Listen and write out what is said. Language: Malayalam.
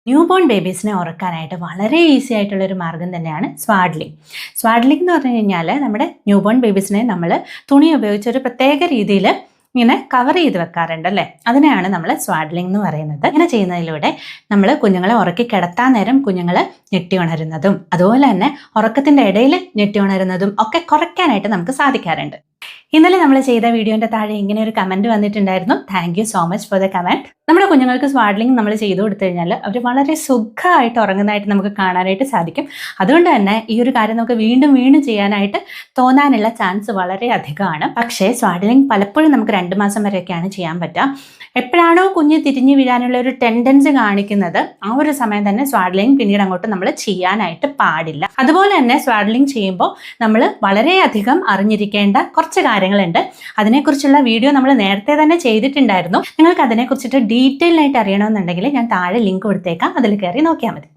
ന്യൂ ബോൺ ബേബീസിനെ ഉറക്കാനായിട്ട് വളരെ ഈസി ആയിട്ടുള്ളൊരു മാർഗ്ഗം തന്നെയാണ് സ്വാഡ്ലിംഗ്. സ്വാഡ്ലിംഗ് എന്ന് പറഞ്ഞു കഴിഞ്ഞാൽ നമ്മുടെ ന്യൂ ബോൺ ബേബീസിനെ നമ്മൾ തുണി ഉപയോഗിച്ച് ഒരു പ്രത്യേക രീതിയിൽ ഇങ്ങനെ കവർ ചെയ്ത് വെക്കാറുണ്ട് അല്ലേ, അതിനെയാണ് നമ്മൾ സ്വാഡ്ലിംഗ് എന്ന് പറയുന്നത്. ഇങ്ങനെ ചെയ്യുന്നതിലൂടെ നമ്മൾ കുഞ്ഞുങ്ങളെ ഉറക്കി കിടത്താൻ നേരം കുഞ്ഞുങ്ങൾ ഞെട്ടി ഉണരുന്നതും അതുപോലെ തന്നെ ഉറക്കത്തിൻ്റെ ഇടയിൽ ഞെട്ടി ഉണരുന്നതും ഒക്കെ കുറയ്ക്കാനായിട്ട് നമുക്ക് സാധിക്കാറുണ്ട്. ഇന്നലെ നമ്മൾ ചെയ്ത വീഡിയോൻ്റെ താഴെ ഇങ്ങനെ ഒരു കമൻറ്റ് വന്നിട്ടുണ്ടായിരുന്നു. Thank you so much for the comment. നമ്മുടെ കുഞ്ഞുങ്ങൾക്ക് സ്വാഡ്ലിംഗ് നമ്മൾ ചെയ്തു കൊടുത്തു കഴിഞ്ഞാൽ അവർ വളരെ സുഖമായിട്ട് ഉറങ്ങുന്നതായിട്ട് നമുക്ക് കാണാനായിട്ട് സാധിക്കും. അതുകൊണ്ട് തന്നെ ഈ ഒരു കാര്യം നമുക്ക് വീണ്ടും വീണ്ടും ചെയ്യാനായിട്ട് തോന്നാനുള്ള ചാൻസ് വളരെ അധികമാണ്. പക്ഷേ സ്വാഡ്ലിംഗ് പലപ്പോഴും നമുക്ക് 2 മാസം വരെയൊക്കെയാണ് ചെയ്യാൻ പറ്റുക. എപ്പോഴാണോ കുഞ്ഞ് തിരിഞ്ഞു വീഴാനുള്ള ഒരു ടെൻഡൻസി കാണിക്കുന്നത് ആ ഒരു സമയം തന്നെ സ്വാഡ്ലിംഗ് പിന്നീട് അങ്ങോട്ട് നമ്മൾ ചെയ്യാനായിട്ട് പാടില്ല. അതുപോലെ തന്നെ സ്വാഡ്ലിംഗ് ചെയ്യുമ്പോൾ നമ്മൾ വളരെയധികം അറിഞ്ഞിരിക്കേണ്ട കുറച്ച് കാര്യങ്ങളുണ്ട്. അതിനെക്കുറിച്ചുള്ള വീഡിയോ നമ്മൾ നേരത്തെ തന്നെ ചെയ്തിട്ടുണ്ടായിരുന്നു. നിങ്ങൾക്ക് അതിനെക്കുറിച്ചിട്ട് ഡീറ്റെയിൽ ആയിട്ട് അറിയണമെന്നുണ്ടെങ്കിൽ ഞാൻ താഴെ ലിങ്ക് കൊടുത്തേക്കാം, അതിൽ കയറി നോക്കിയാൽ മതി.